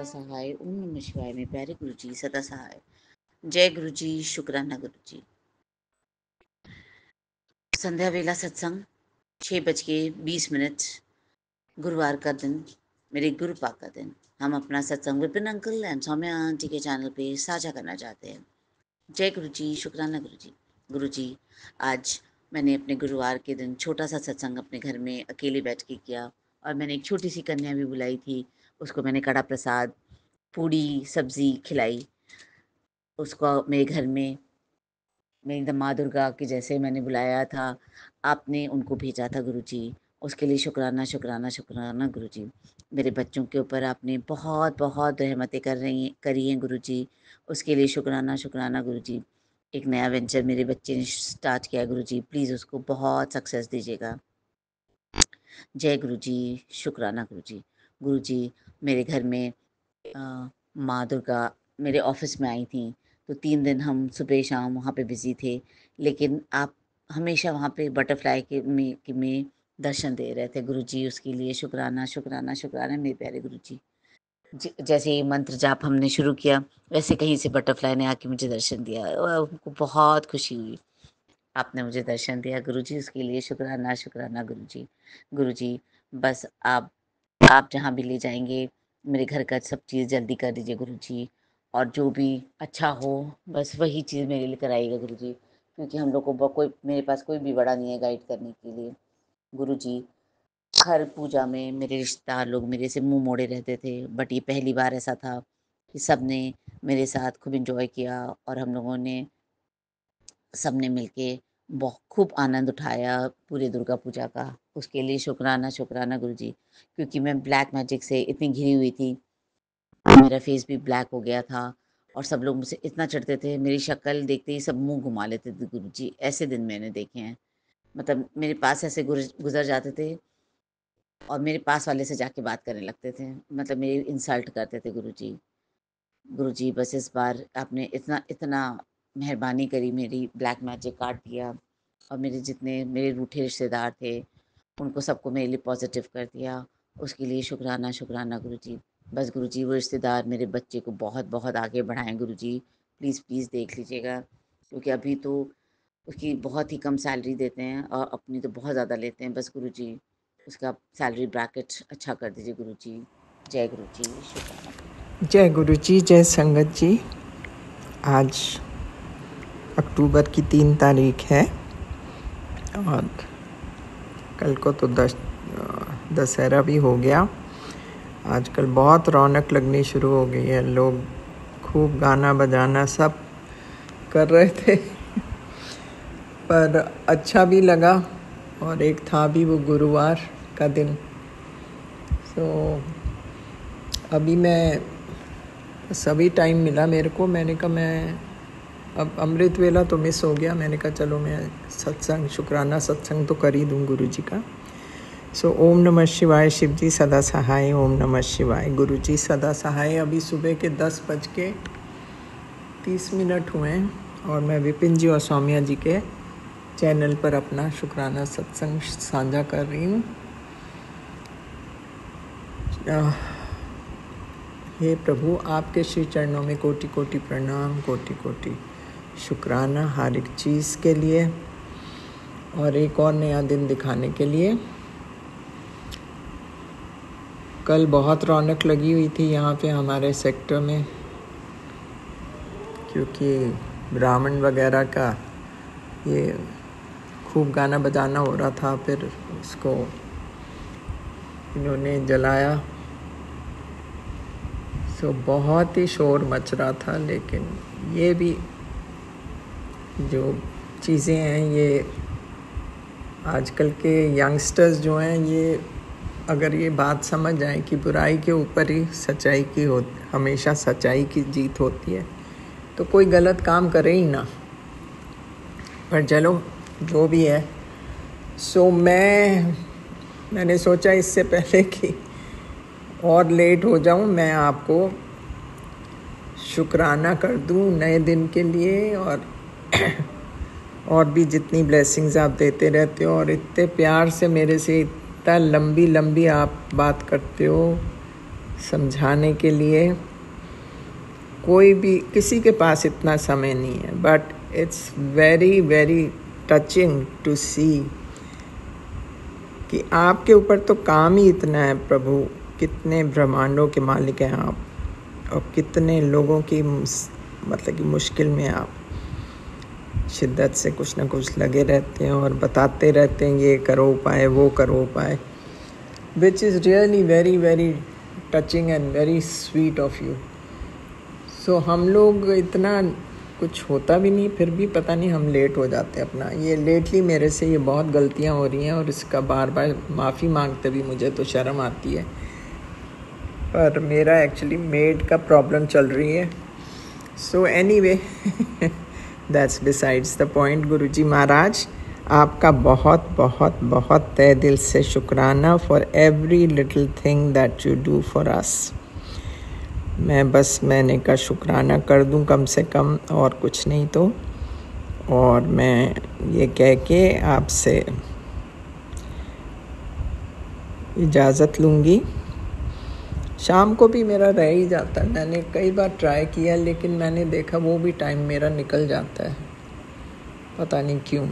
सदा सहाय। ओम नमः शिवाय में प्यारे गुरु जी सदा सहाय। जय गुरु जी, शुक्राना गुरु जी। संध्या वेला सत्संग 6:20, गुरुवार का दिन, मेरे गुरु पाक का दिन। हम अपना सत्संग Vipin uncle and Saumya aunty के चैनल पे साझा करना चाहते हैं। जय गुरु जी, शुक्राना गुरु जी। गुरु जी, आज मैंने अपने गुरुवार के दिन छोटा सा सत्संग अपने घर में अकेले बैठ के किया और मैंने एक छोटी सी कन्या भी बुलाई थी। उसको मैंने कड़ा प्रसाद, पूड़ी सब्जी खिलाई। उसको मेरे घर में मेरी माँ दुर्गा के जैसे मैंने बुलाया था, आपने उनको भेजा था गुरु जी। उसके लिए शुक्राना शुक्राना शुक्राना गुरु जी। मेरे बच्चों के ऊपर आपने बहुत बहुत रहमतें करी हैं गुरु जी। उसके लिए शुक्राना शुक्राना गुरु जी। एक नया वेंचर मेरे बच्चे ने स्टार्ट किया गुरु जी, प्लीज़ उसको बहुत सक्सेस दीजिएगा। जय गुरु जी, शुक्राना गुरु जी। गुरु जी, मेरे घर में माँ दुर्गा मेरे ऑफिस में आई थी, तो 3 दिन हम सुबह शाम वहाँ पे बिज़ी थे, लेकिन आप हमेशा वहाँ पे बटरफ्लाई के में दर्शन दे रहे थे गुरु जी। उसके लिए शुक्राना शुक्राना शुक्राना मेरे प्यारे गुरु जी। जैसे ये मंत्र जाप हमने शुरू किया, वैसे कहीं से बटरफ्लाई ने आके मुझे दर्शन दिया और उनको बहुत खुशी हुई। आपने मुझे दर्शन दिया गुरु जी, उसके लिए शुक्राना शुक्राना गुरु जी। गुरु जी, बस आप जहाँ भी ले जाएंगे, मेरे घर का सब चीज़ जल्दी कर दीजिए गुरु जी। और जो भी अच्छा हो, बस वही चीज़ मेरे लिए कराइएगा गुरु जी, क्योंकि हम लोग को कोई, मेरे पास कोई भी बड़ा नहीं है गाइड करने के लिए। गुरु जी, हर पूजा में मेरे रिश्तेदार लोग मेरे से मुंह मोड़े रहते थे, बट ये पहली बार ऐसा था कि सब ने मेरे साथ खूब इन्जॉय किया और हम लोगों ने सबने मिलके बहुत खूब आनंद उठाया पूरे दुर्गा पूजा का। उसके लिए शुक्राना शुक्राना गुरु जी। क्योंकि मैं ब्लैक मैजिक से इतनी घिरी हुई थी, मेरा फेस भी ब्लैक हो गया था और सब लोग मुझसे इतना चिढ़ते थे, मेरी शक्ल देखते ही सब मुंह घुमा लेते थे गुरु जी। ऐसे दिन मैंने देखे हैं, मतलब मेरे पास ऐसे गुजर जाते थे और मेरे पास वाले से जाके बात करने लगते थे, मतलब मेरी इंसल्ट करते थे गुरु जी। गुरु जी, बस इस बार आपने इतना इतना मेहरबानी करी, मेरी ब्लैक मैजिक काट दिया और मेरे जितने मेरे रूठे रिश्तेदार थे उनको सबको मेरे लिए पॉजिटिव कर दिया। उसके लिए शुक्राना शुक्राना गुरु जी। बस गुरु जी, वो रिश्तेदार मेरे बच्चे को बहुत बहुत आगे बढ़ाएं गुरु जी। प्लीज़ प्लीज़ देख लीजिएगा, क्योंकि अभी तो उसकी बहुत ही कम सैलरी देते हैं और अपनी तो बहुत ज़्यादा लेते हैं। बस गुरु जी, उसका सैलरी ब्रैकेट अच्छा कर दीजिए गुरु जी। जय गुरु जी, शुक्राना गुरु जी। जय गुरु जी, जय संगत जी। आज अक्टूबर की 3 तारीख है और कल को तो दशहरा भी हो गया। आजकल बहुत रौनक लगनी शुरू हो गई है, लोग खूब गाना बजाना सब कर रहे थे पर अच्छा भी लगा और एक था भी वो गुरुवार का दिन। अभी मैं सभी टाइम मिला मेरे को, मैंने कहा मैं अब अमृत वेला तो मिस हो गया, मैंने कहा चलो मैं सत्संग शुक्राना सत्संग तो कर ही दूँ गुरु जी का। ओम नमः शिवाय, शिव जी सदा सहाय। ओम नमः शिवाय, गुरु जी सदा सहाय। अभी सुबह के 10:30 हुए हैं और मैं विपिन जी और सौम्या जी के चैनल पर अपना शुक्राना सत्संग साझा कर रही हूँ। हे प्रभु, आपके श्री चरणों में कोटि कोटि प्रणाम, कोटि कोटि शुक्राना हर एक चीज़ के लिए और एक और नया दिन दिखाने के लिए। कल बहुत रौनक लगी हुई थी यहाँ पे हमारे सेक्टर में, क्योंकि ब्राह्मण वगैरह का ये खूब गाना बजाना हो रहा था, फिर उसको इन्होंने जलाया। बहुत ही शोर मच रहा था, लेकिन ये भी जो चीज़ें हैं, ये आजकल के यंगस्टर्स जो हैं, ये अगर ये बात समझ जाए कि बुराई के ऊपर ही सच्चाई की हमेशा सच्चाई की जीत होती है, तो कोई गलत काम करे ही ना। पर चलो जो भी है। मैंने सोचा इससे पहले कि और लेट हो जाऊं, मैं आपको शुक्राना कर दूं नए दिन के लिए और भी जितनी ब्लेसिंग्स आप देते रहते हो और इतने प्यार से मेरे से इतना लंबी आप बात करते हो, समझाने के लिए कोई भी किसी के पास इतना समय नहीं है, but it's very very touching to see कि आपके ऊपर तो काम ही इतना है प्रभु, कितने ब्रह्मांडों के मालिक हैं आप, और कितने लोगों की मतलब कि मुश्किल में आप शिद्दत से कुछ ना कुछ लगे रहते हैं और बताते रहते हैं ये करो उपाय, वो करो उपाय, which is really very very touching and very sweet of you. So हम लोग इतना कुछ होता भी नहीं, फिर भी पता नहीं हम लेट हो जाते हैं अपना। ये लेटली मेरे से ये बहुत गलतियां हो रही हैं और इसका बार बार माफ़ी मांगते भी मुझे तो शर्म आती है, पर मेरा एक्चुअली मेड का प्रॉब्लम चल रही है। So anyway that's besides the point. Guruji Maharaj, आपका बहुत बहुत बहुत तहे दिल से शुक्राना for every little thing that you do for us. मैंने का शुक्राना कर दूं कम से कम, और कुछ नहीं तो। और मैं ये कह के आपसे इजाज़त लूँगी। शाम को भी मेरा रह ही जाता है, मैंने कई बार ट्राई किया लेकिन मैंने देखा वो भी टाइम मेरा निकल जाता है, पता नहीं क्यों।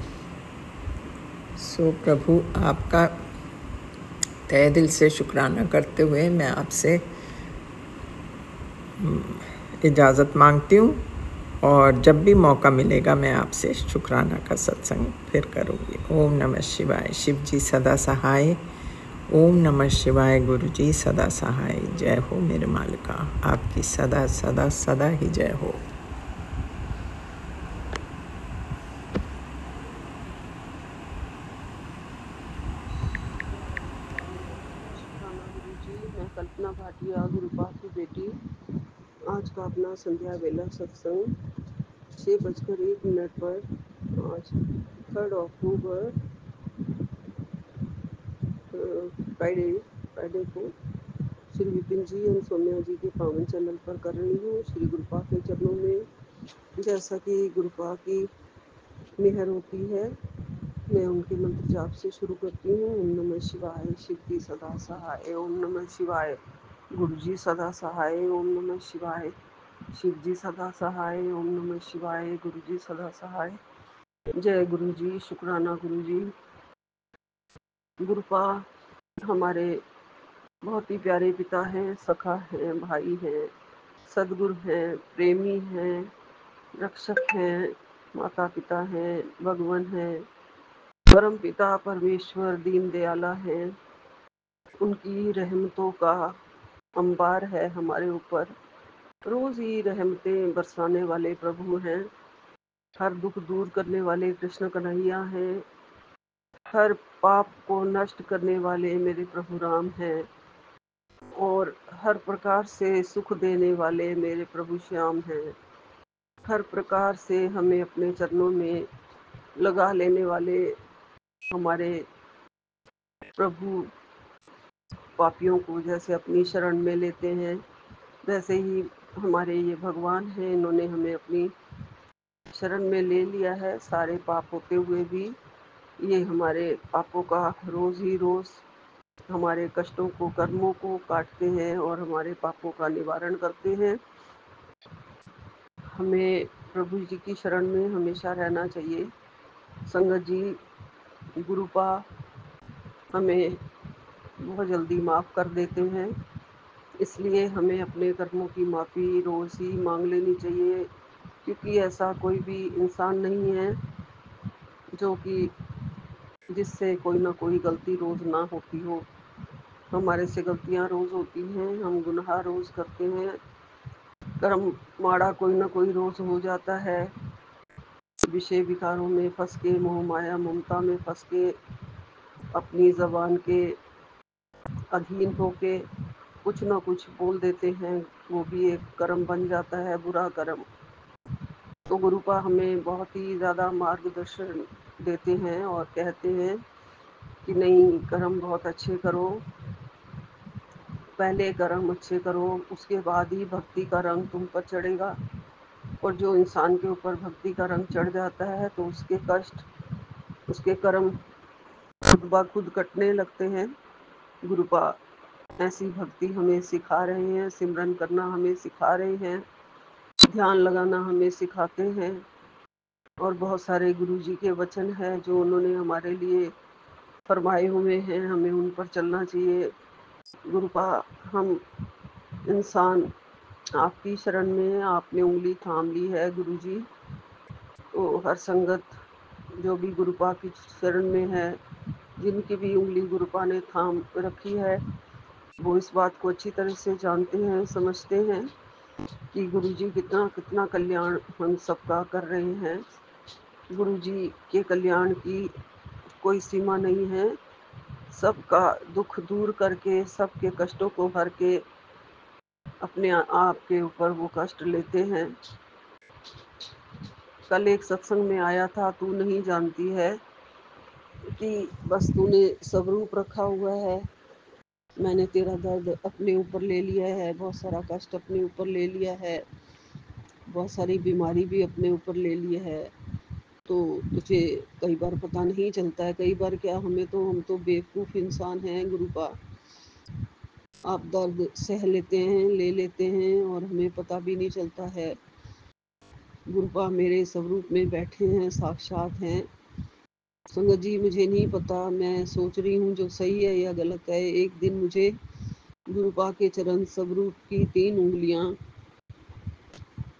सो प्रभु आपका तहे दिल से शुक्राना करते हुए मैं आपसे इजाज़त मांगती हूँ, और जब भी मौका मिलेगा मैं आपसे शुक्राना का सत्संग फिर करूँगी। ओम नमः शिवाय। शिव जी सदा सहाय। ओम नमः शिवाय। गुरु जी सदा सहाय। जय हो मेरे मालिका, आपकी सदा सदा सदा ही जय हो। मैं कल्पना भाटिया, गुरुपा की बेटी। आज का अपना संध्या वेला सत्संग 6:01 पर, आज 3 अक्टूबर फ्राइडे को श्री विपिन जी एवं सौम्या जी के पावन चैनल पर कर रही हूँ। श्री गुरुपा के चरणों में जैसा कि गुरुपा की मेहर होती है, मैं उनके मंत्र जाप से शुरू करती हूँ। ओम नमः शिवाय। शिव जी सदा सहाय। ओम नमः शिवाय। गुरु जी सदा सहाय। ओम नमः शिवाय। शिव जी सदा सहाय। ओम नमः शिवाय। गुरु जी सदा सहाय। जय गुरु जी। शुक्राना गुरु जी। गुरुपा हमारे बहुत ही प्यारे पिता हैं, सखा हैं, भाई हैं, सदगुरु हैं, प्रेमी हैं, रक्षक हैं, माता पिता हैं, भगवान हैं, परम पिता परमेश्वर दीन दयाला हैं। उनकी रहमतों का अंबार है हमारे ऊपर, रोज ही रहमतें बरसाने वाले प्रभु हैं। हर दुख दूर करने वाले कृष्ण कन्हैया हैं। हर पाप को नष्ट करने वाले मेरे प्रभु राम हैं, और हर प्रकार से सुख देने वाले मेरे प्रभु श्याम हैं। हर प्रकार से हमें अपने चरणों में लगा लेने वाले हमारे प्रभु पापियों को जैसे अपनी शरण में लेते हैं, वैसे ही हमारे ये भगवान हैं, इन्होंने हमें अपनी शरण में ले लिया है। सारे पाप होते हुए भी ये हमारे पापों का रोज ही रोज हमारे कष्टों को, कर्मों को काटते हैं और हमारे पापों का निवारण करते हैं। हमें प्रभु जी की शरण में हमेशा रहना चाहिए। संगत जी, गुरुपा हमें बहुत जल्दी माफ़ कर देते हैं, इसलिए हमें अपने कर्मों की माफ़ी रोज़ ही मांग लेनी चाहिए, क्योंकि ऐसा कोई भी इंसान नहीं है जो कि जिससे कोई ना कोई गलती रोज़ ना होती हो। हमारे से गलतियाँ रोज़ होती हैं, हम गुनाह रोज़ करते हैं, कर्म माड़ा कोई ना कोई रोज़ हो जाता है। विषय विकारों में फंस के, मोह माया ममता में फंस के, अपनी ज़बान के अधीन होके कुछ ना कुछ बोल देते हैं, वो भी एक कर्म बन जाता है, बुरा कर्म। तो गुरुपा हमें बहुत ही ज़्यादा मार्गदर्शन देते हैं और कहते हैं कि नहीं, कर्म बहुत अच्छे करो, पहले कर्म अच्छे करो, उसके बाद ही भक्ति का रंग तुम पर चढ़ेगा। और जो इंसान के ऊपर भक्ति का रंग चढ़ जाता है तो उसके कष्ट, उसके कर्म खुद ब खुद कटने लगते हैं। गुरुपा ऐसी भक्ति हमें सिखा रहे हैं, सिमरन करना हमें सिखा रहे हैं, ध्यान लगाना हमें सिखाते हैं। और बहुत सारे गुरुजी के वचन हैं जो उन्होंने हमारे लिए फरमाए हुए हैं, हमें उन पर चलना चाहिए। गुरुपा, हम इंसान आपकी शरण में हैं, आपने उंगली थाम ली है गुरुजी। तो हर संगत जो भी गुरुपा की शरण में है, जिनकी भी उंगली गुरुपा ने थाम रखी है, वो इस बात को अच्छी तरह से जानते हैं, समझते हैं कि गुरुजी कितना कितना कल्याण हम सबका कर रहे हैं। गुरुजी के कल्याण की कोई सीमा नहीं है। सबका दुख दूर करके, सबके कष्टों को भर के अपने आप के ऊपर वो कष्ट लेते हैं। कल एक सत्संग में आया था, तू नहीं जानती है कि बस तूने स्वरूप रखा हुआ है, मैंने तेरा दर्द अपने ऊपर ले लिया है, बहुत सारा कष्ट अपने ऊपर ले लिया है, बहुत सारी बीमारी भी अपने ऊपर ले लिया है। तो तुझे कई बार पता नहीं चलता है, कई बार क्या, हम तो बेवकूफ़ इंसान हैं गुरुपा। आप दर्द सह लेते हैं, ले लेते हैं और हमें पता भी नहीं चलता है। गुरुपा मेरे स्वरूप में बैठे हैं, साक्षात हैं। संगत जी, मुझे नहीं पता, मैं सोच रही हूँ जो सही है या गलत है। एक दिन मुझे गुरुपा के चरण स्वरूप की 3 उंगलियाँ,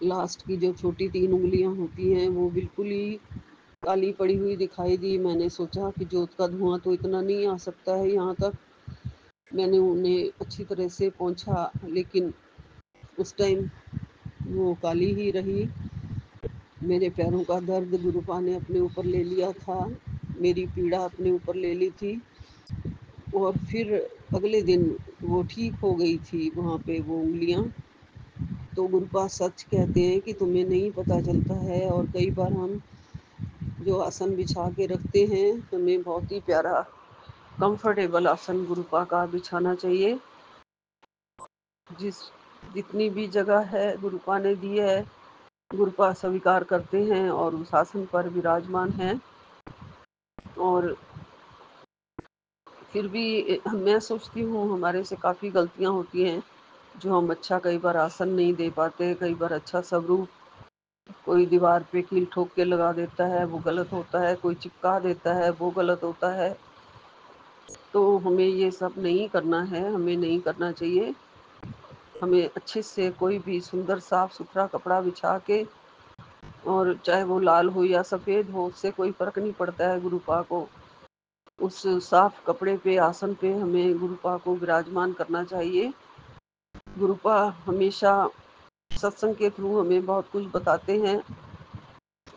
लास्ट की जो छोटी 3 उंगलियाँ होती हैं, वो बिल्कुल ही काली पड़ी हुई दिखाई दी। मैंने सोचा कि जोत का धुआं तो इतना नहीं आ सकता है यहाँ तक। मैंने उन्हें अच्छी तरह से पोंछा, लेकिन उस टाइम वो काली ही रही। मेरे पैरों का दर्द गुरुपा ने अपने ऊपर ले लिया था, मेरी पीड़ा अपने ऊपर ले ली थी। और फिर अगले दिन वो ठीक हो गई थी वहाँ पे वो उंगलियाँ। तो गुरुपा सच कहते हैं कि तुम्हें नहीं पता चलता है। और कई बार हम जो आसन बिछा के रखते हैं, हमें बहुत ही प्यारा कंफर्टेबल आसन गुरुपा का बिछाना चाहिए। जितनी भी जगह है गुरुपा ने दी है, गुरुपा स्वीकार करते हैं और उस आसन पर विराजमान हैं। और फिर भी मैं सोचती हूँ हमारे से काफ़ी गलतियाँ होती हैं, जो हम अच्छा कई बार आसन नहीं दे पाते, कई बार अच्छा स्वरूप कोई दीवार पे कील ठोक के लगा देता है, वो गलत होता है, कोई चिपका देता है, वो गलत होता है। तो हमें ये सब नहीं करना है, हमें नहीं करना चाहिए। हमें अच्छे से कोई भी सुंदर साफ सुथरा कपड़ा बिछा के, और चाहे वो लाल हो या सफ़ेद हो, उससे कोई फ़र्क नहीं पड़ता है। गुरुपा को उस साफ कपड़े पे, आसन पे हमें गुरुपा को विराजमान करना चाहिए। गुरुपा हमेशा सत्संग के थ्रू हमें बहुत कुछ बताते हैं।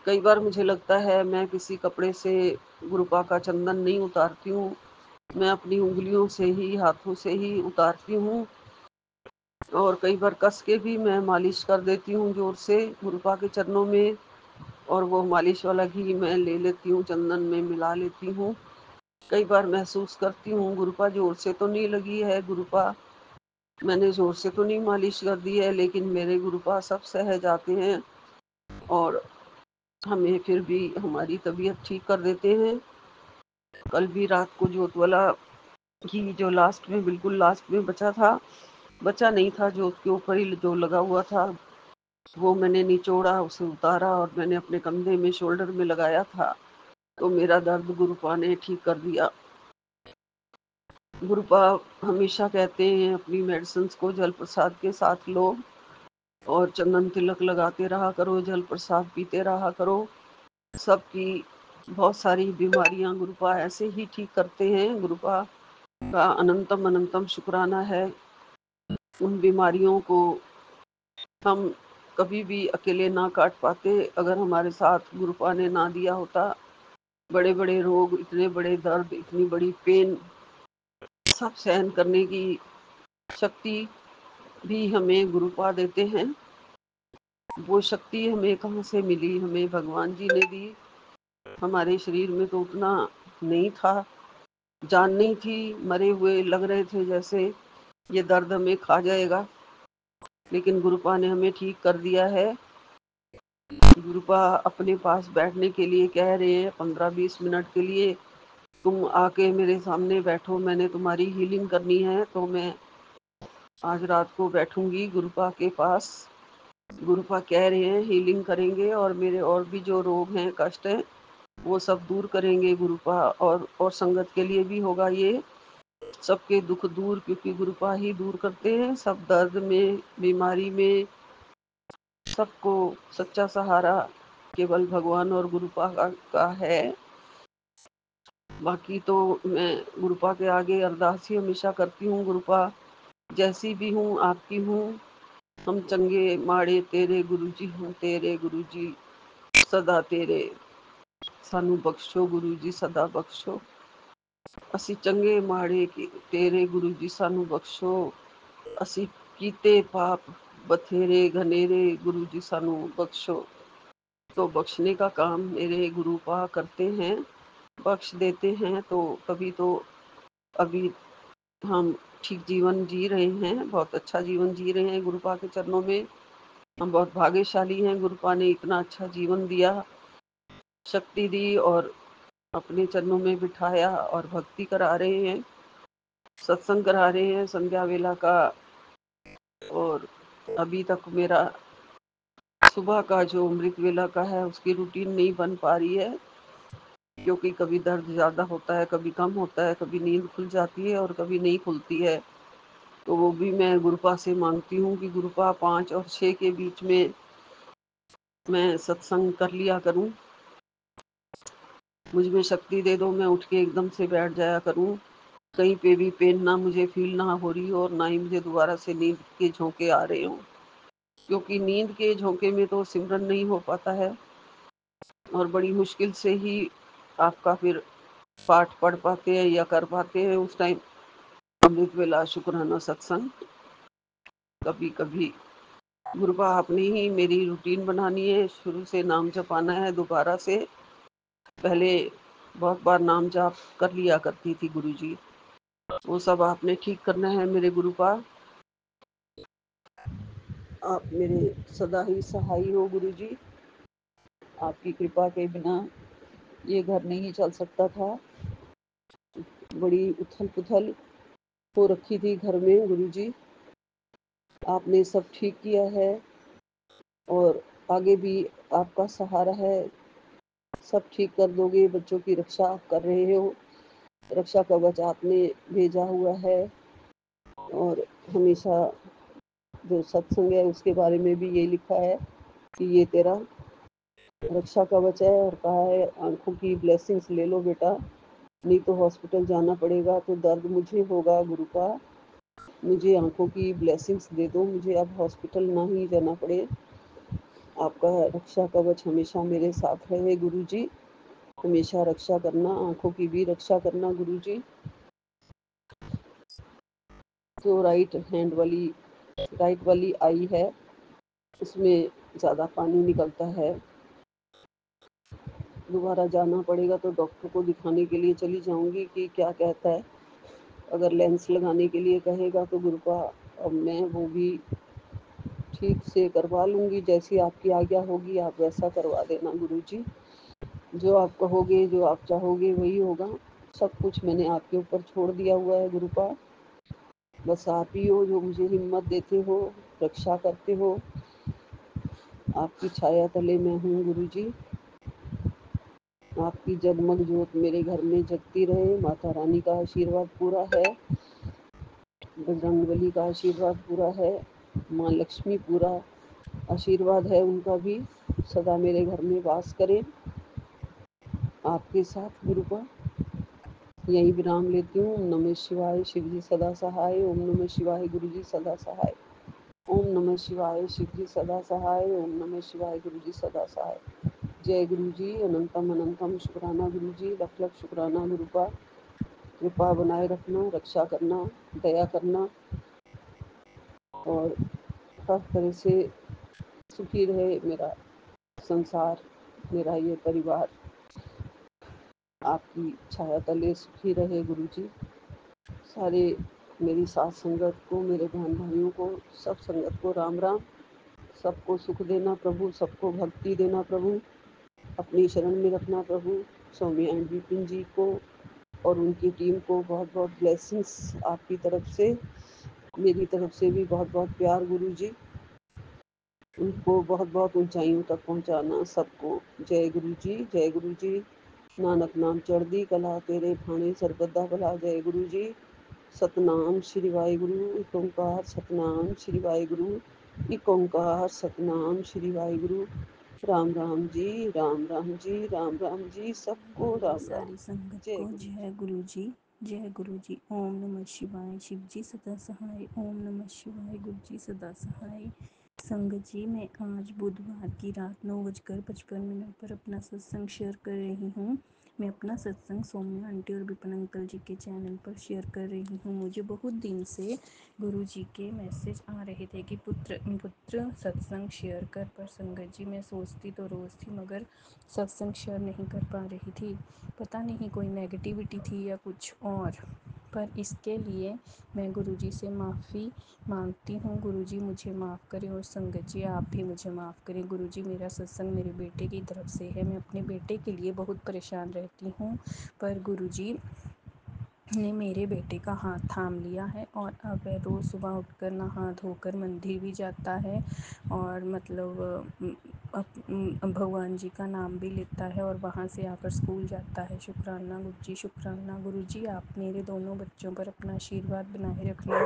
कई बार मुझे लगता है मैं किसी कपड़े से गुरुपा का चंदन नहीं उतारती हूँ, मैं अपनी उंगलियों से ही, हाथों से ही उतारती हूँ। और कई बार कस के भी मैं मालिश कर देती हूँ जोर से गुरुपा के चरणों में, और वो मालिश वाला घी मैं ले लेती हूँ, चंदन में मिला लेती हूँ। कई बार महसूस करती हूँ गुरुपा जोर से तो नहीं लगी है, गुरुपा मैंने जोर से तो नहीं मालिश कर दी है, लेकिन मेरे गुरुपा सब सह जाते हैं और हमें फिर भी हमारी तबीयत ठीक कर देते हैं। कल भी रात को जोत वाला घी जो लास्ट में, बिल्कुल लास्ट में बचा नहीं था, जोत के ऊपर ही जो लगा हुआ था, वो मैंने निचोड़ा, उसे उतारा और मैंने अपने कंधे में, शोल्डर में लगाया था। तो मेरा दर्द गुरुपा ने ठीक कर दिया। गुरुपा हमेशा कहते हैं अपनी मेडिसिन को जल प्रसाद के साथ लो और चंदन तिलक लगाते रहा करो, जल प्रसाद पीते रहा करो। सबकी बहुत सारी बीमारियां गुरुपा ऐसे ही ठीक करते हैं। गुरुपा का अनंतम अनंतम शुक्राना है। उन बीमारियों को हम कभी भी अकेले ना काट पाते, अगर हमारे साथ गुरुपा ने ना दिया होता। बड़े बड़े रोग, इतने बड़े दर्द, इतनी बड़ी पेन सब सहन करने की शक्ति भी हमें गुरुपा देते हैं। वो शक्ति हमें कहाँ से मिली? हमें भगवान जी ने दी। हमारे शरीर में तो उतना नहीं था, जान नहीं थी, मरे हुए लग रहे थे जैसे ये दर्द हमें खा जाएगा, लेकिन गुरुपा ने हमें ठीक कर दिया है। गुरुपा अपने पास बैठने के लिए कह रहे हैं 15-20 मिनट के लिए, तुम आके मेरे सामने बैठो, मैंने तुम्हारी हीलिंग करनी है। तो मैं आज रात को बैठूंगी गुरुपा के पास। गुरुपा कह रहे हैं हीलिंग करेंगे और मेरे और भी जो रोग हैं, कष्ट हैं, वो सब दूर करेंगे गुरुपा। और संगत के लिए भी होगा ये, सबके दुख दूर, क्योंकि गुरुपा ही दूर करते हैं सब दर्द में, बीमारी में। सबको सच्चा सहारा केवल भगवान और गुरुपा का है। बाकी तो मैं गुरुपा के आगे अरदास ही हमेशा करती हूँ, गुरुपा जैसी भी हूँ आपकी हूँ। हम चंगे माड़े तेरे गुरुजी हूँ, तेरे गुरुजी सदा तेरे, सानू बख्शो गुरुजी सदा बख्शो। ਅਸੀਂ ਚੰਗੇ ਮਾੜੇ तेरे गुरुजी सानू बख्शो। ਅਸੀਂ ਕੀਤੇ पाप बथेरे घनेरे गुरुजी सानू बख्शो। तो बख्शने का काम मेरे गुरुपा करते हैं, बख्श देते हैं। तो तभी तो अभी हम ठीक जीवन जी रहे हैं, बहुत अच्छा जीवन जी रहे हैं गुरुपा के चरणों में। हम बहुत भाग्यशाली हैं, गुरुपा ने इतना अच्छा जीवन दिया, शक्ति दी और अपने चरणों में बिठाया और भक्ति करा रहे हैं, सत्संग करा रहे हैं संध्या वेला का। और अभी तक मेरा सुबह का जो अमृत वेला का है उसकी रूटीन नहीं बन पा रही है, क्योंकि कभी दर्द ज़्यादा होता है, कभी कम होता है, कभी नींद खुल जाती है और कभी नहीं खुलती है। तो वो भी मैं गुरुपा से मांगती हूँ कि गुरुपा 5 और 6 के बीच में मैं सत्संग कर लिया करूँ। मुझ में शक्ति दे दो, मैं उठ के एकदम से बैठ जाया करूँ, कहीं पे भी पेन ना मुझे फील ना हो रही हो और ना ही मुझे दोबारा से नींद के झोंके आ रहे हों, क्योंकि नींद के झोंके में तो सिमरन नहीं हो पाता है और बड़ी मुश्किल से ही आपका फिर पाठ पढ़ पाते हैं या कर पाते हैं उस टाइम अमृत वेला शुक्राना सत्संग। कभी कभी गुरुपा आपने ही मेरी रूटीन बनानी है, शुरू से नाम जपाना है दोबारा से। पहले बहुत बार नाम जाप कर लिया करती थी गुरुजी, वो सब आपने ठीक करना है मेरे गुरुपा। आप मेरे सदा ही सहाय हो गुरुजी। आपकी कृपा के बिना ये घर नहीं चल सकता था, बड़ी उथल पुथल हो रखी थी घर में गुरुजी। आपने सब ठीक किया है और आगे भी आपका सहारा है, सब ठीक कर दोगे। बच्चों की रक्षा आप कर रहे हो, रक्षा कवच आपने भेजा हुआ है। और हमेशा जो सत्संग है उसके बारे में भी ये लिखा है कि ये तेरा रक्षा कवच है, और कहा है आंखों की ब्लेसिंग्स ले लो बेटा, नहीं तो हॉस्पिटल जाना पड़ेगा, तो दर्द मुझे होगा गुरुपा। मुझे आंखों की ब्लेसिंग्स दे दो, मुझे अब हॉस्पिटल ना ही जाना पड़े। आपका रक्षा कवच हमेशा मेरे साथ रहे गुरुजी, हमेशा रक्षा करना, आंखों की भी रक्षा करना गुरुजी। जो राइट वाली आई है उसमें ज़्यादा पानी निकलता है, दोबारा जाना पड़ेगा, तो डॉक्टर को दिखाने के लिए चली जाऊंगी कि क्या कहता है। अगर लेंस लगाने के लिए कहेगा तो गुरुपा अब मैं वो भी ठीक से करवा लूँगी, जैसी आपकी आज्ञा होगी आप वैसा करवा देना गुरुजी। जो आप कहोगे, जो आप चाहोगे वही होगा। सब कुछ मैंने आपके ऊपर छोड़ दिया हुआ है गुरुपा। बस आप ही हो जो मुझे हिम्मत देते हो, रक्षा करते हो। आपकी छाया तले मैं हूँ गुरुजी। आपकी जगमग ज्योत मेरे घर में जगती रहे। माता रानी का आशीर्वाद पूरा है, बजरंगबली का आशीर्वाद पूरा है, माँ लक्ष्मी पूरा आशीर्वाद है उनका भी, सदा मेरे घर में वास करें आपके साथ गुरुपा। यही विराम लेती हूँ। ओम नमः शिवाय, शिव जी सदा सहाय। ओम नमः शिवाय, गुरु जी सदा सहाय। ओम नमः शिवाय, शिव जी सदा सहाय। ओम नमः शिवाय, गुरु जी सदा सहाय। जय गुरु जी, अनंतम अनंतम शुक्राना गुरु जी, लख लख शुक्राना गुरुपा। कृपा बनाए रखना, रक्षा करना, दया करना और हर तरह से सुखी रहे मेरा संसार, मेरा ये परिवार आपकी छाया तले सुखी रहे गुरु जी। सारे मेरी साथ संगत को, मेरे बहन भाइयों को, सब संगत को राम राम। सबको सुख देना प्रभु, सबको भक्ति देना प्रभु, अपनी शरण में रखना प्रभु। स्वामी एंड विपिन जी को और उनकी टीम को बहुत बहुत ब्लेसिंग्स आपकी तरफ से। मेरी तरफ से भी बहुत बहुत प्यार गुरु जी। उनको बहुत बहुत ऊंचाइयों तक पहुंचाना सबको। जय गुरु जी, जय गुरु जी। नानक नाम चढ़दी कला तेरे भाणे सरबद्दा भला। जय गुरु जी। सतनाम श्री वाहिगुरु। एक ओंकार सतनाम श्री वाहिगुरु। एक ओंकार सतनाम श्री वाहिगुरु। राम राम जी, राम राम जी, राम राम जी, सबको बोलिए राम राम। सारी संगत जय को गुरु जी। जय गुरु जी। जय गुरु जी। ओम नमः शिवाय। शिव जी सदा सहाय। ओम नमः शिवाय। गुरु जी सदा सहाय। संगत जी, मैं आज बुधवार की रात 9:55 पर अपना सत्संग शेयर कर रही हूँ। मैं अपना सत्संग सौम्या आंटी और विपिन अंकल जी के चैनल पर शेयर कर रही हूँ। मुझे बहुत दिन से गुरु जी के मैसेज आ रहे थे कि पुत्र पुत्र सत्संग शेयर कर, पर संगत जी मैं सोचती तो रोज़ थी मगर सत्संग शेयर नहीं कर पा रही थी। पता नहीं कोई नेगेटिविटी थी या कुछ और, पर इसके लिए मैं गुरुजी से माफ़ी मांगती हूँ। गुरुजी मुझे माफ़ करें और संगत जी आप भी मुझे माफ़ करें। गुरुजी, मेरा सत्संग मेरे बेटे की तरफ से है। मैं अपने बेटे के लिए बहुत परेशान रहती हूँ, पर गुरुजी ने मेरे बेटे का हाथ थाम लिया है और अब वह रोज़ सुबह उठकर नहा धोकर मंदिर भी जाता है और मतलब भगवान जी का नाम भी लेता है और वहाँ से आकर स्कूल जाता है। शुक्राना गुरुजी, शुक्राना गुरुजी। आप मेरे दोनों बच्चों पर अपना आशीर्वाद बनाए रखना।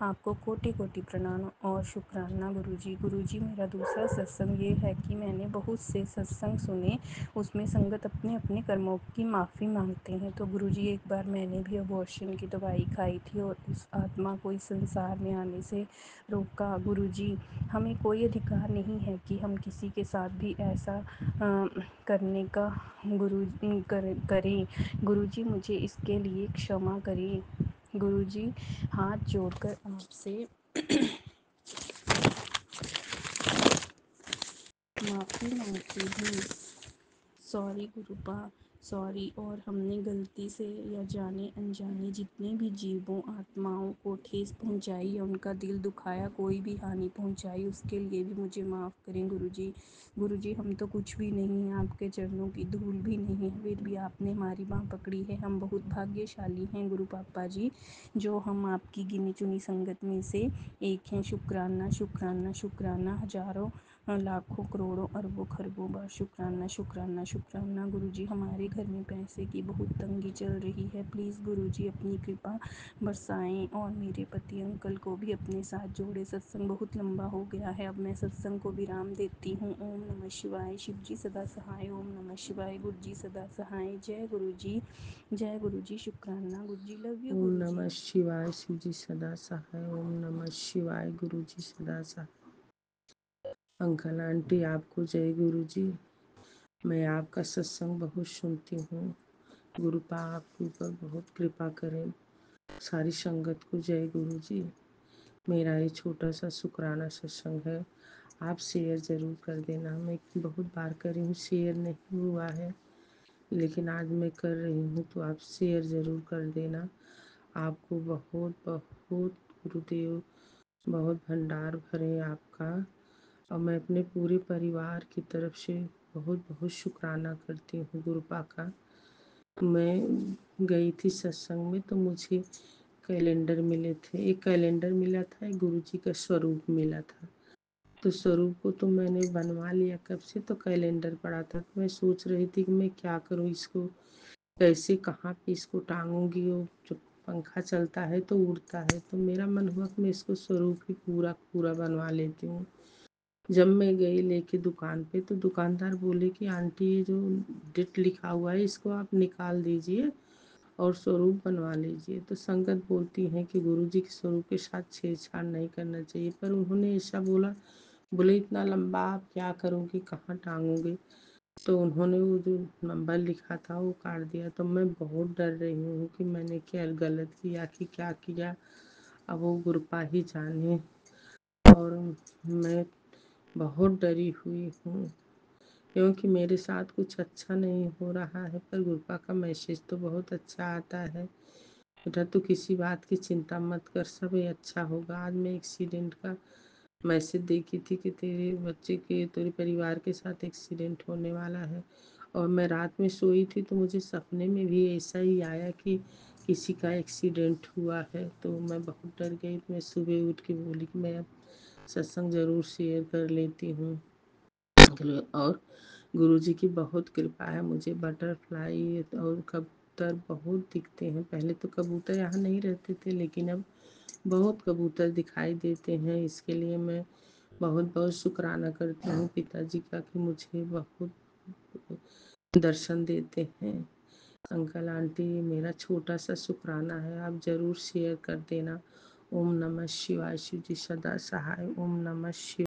आपको कोटि कोटि प्रणाम और शुक्राना गुरुजी। गुरुजी, मेरा दूसरा सत्संग ये है कि मैंने बहुत से सत्संग सुने, उसमें संगत अपने अपने कर्मों की माफ़ी मांगते हैं। तो गुरुजी, एक बार मैंने भी अबॉर्शन की दवाई खाई थी और उस आत्मा को इस संसार में आने से रोका। गुरुजी, हमें कोई अधिकार नहीं है कि हम किसी के साथ भी ऐसा करने का करें। गुरुजी, मुझे इसके लिए क्षमा करें। गुरुजी, हाथ जोड़कर आपसे माफ़ी मांगती हूँ। Sorry गुरुपा, sorry. और हमने गलती से या जाने अनजाने जितने भी जीवों आत्माओं को ठेस पहुंचाई या उनका दिल दुखाया, कोई भी हानि पहुंचाई, उसके लिए भी मुझे माफ़ करें गुरुजी। गुरुजी, हम तो कुछ भी नहीं हैं, आपके चरणों की धूल भी नहीं है, फिर भी आपने हमारी बाँह पकड़ी है। हम बहुत भाग्यशाली हैं गुरु पापा जी, जो हम आपकी गिनी चुनी संगत में से एक हैं। शुक्राना शुक्राना शुक्राना, हजारों लाखों करोड़ों अरबों खरबों बार शुक्राना शुक्राना शुक्राना। गुरुजी, हमारे घर में पैसे की बहुत तंगी चल रही है, प्लीज़ गुरुजी अपनी कृपा बरसाएं और मेरे पति अंकल को भी अपने साथ जोड़े। सत्संग बहुत लंबा हो गया है, अब मैं सत्संग को विराम देती हूँ। ओम नमः शिवाय। शिव जी सदा सहाय। ओम नमः शिवाय। गुरु जी सदा सहाय। जय गुरु जी, जय गुरु जी। शुक्राना गुरु जी। लव यू ओम गुरु जी। नमः शिवाय। शिव जी सदा सहाय। ओम नमः शिवाय। गुरु जी सदा सहाय। अंकल आंटी आपको जय गुरु जी। मैं आपका सत्संग बहुत सुनती हूँ। गुरुपा आपके ऊपर बहुत कृपा करें। सारी संगत को जय गुरु जी। मेरा ये छोटा सा शुक्राना सत्संग है, आप शेयर ज़रूर कर देना। मैं बहुत बार करी हूँ, शेयर नहीं हुआ है, लेकिन आज मैं कर रही हूँ, तो आप शेयर ज़रूर कर देना। आपको बहुत बहुत गुरुदेव बहुत भंडार भरे आपका। और मैं अपने पूरे परिवार की तरफ से बहुत बहुत शुक्राना करती हूँ गुरुपा का। मैं गई थी सत्संग में तो मुझे कैलेंडर मिले थे, एक कैलेंडर मिला था, एक गुरुजी का स्वरूप मिला था। तो स्वरूप को तो मैंने बनवा लिया कब से, तो कैलेंडर पड़ा था। तो मैं सोच रही थी कि मैं क्या करूँ इसको, कैसे कहाँ पे इसको टांगूंगी। वो जब पंखा चलता है तो उड़ता है, तो मेरा मन हुआ कि मैं इसको स्वरूप ही पूरा पूरा बनवा लेती हूँ। जब मैं गई लेके दुकान पे, तो दुकानदार बोले कि आंटी ये जो डेट लिखा हुआ है इसको आप निकाल दीजिए और स्वरूप बनवा लीजिए। तो संगत बोलती हैं कि गुरुजी के स्वरूप के साथ छेड़छाड़ नहीं करना चाहिए, पर उन्होंने ऐसा बोला। बोले इतना लंबा आप क्या करोगे, कहाँ टांगोगे। तो उन्होंने वो जो नंबर लिखा था वो काट दिया। तो मैं बहुत डर रही हूँ कि मैंने क्या गलत किया कि क्या किया, अब वो गुरुपा ही जाने। और मैं बहुत डरी हुई हूँ, क्योंकि मेरे साथ कुछ अच्छा नहीं हो रहा है, पर गुरुपा का मैसेज तो बहुत अच्छा आता है। बेटा तू किसी बात की चिंता मत कर, सब ये अच्छा होगा। आज मैं एक्सीडेंट का मैसेज देखी थी कि तेरे बच्चे के, तेरे परिवार के साथ एक्सीडेंट होने वाला है। और मैं रात में सोई थी तो मुझे सपने में भी ऐसा ही आया कि किसी का एक्सीडेंट हुआ है, तो मैं बहुत डर गई। तो मैं सुबह उठ के बोली कि मैं अब सत्संग ज़रूर शेयर कर लेती हूँ। और गुरुजी की बहुत कृपा है, मुझे बटरफ्लाई और कबूतर बहुत दिखते हैं। पहले तो कबूतर यहाँ नहीं रहते थे, लेकिन अब बहुत कबूतर दिखाई देते हैं। इसके लिए मैं बहुत बहुत शुक्राना करती हूँ पिताजी का कि मुझे बहुत दर्शन देते हैं। अंकल आंटी, मेरा छोटा सा शुक्राना है, आप ज़रूर शेयर कर देना। ओम नमः शिवाय। शिव जी सदा सहाय। ओम नमः शिवाय।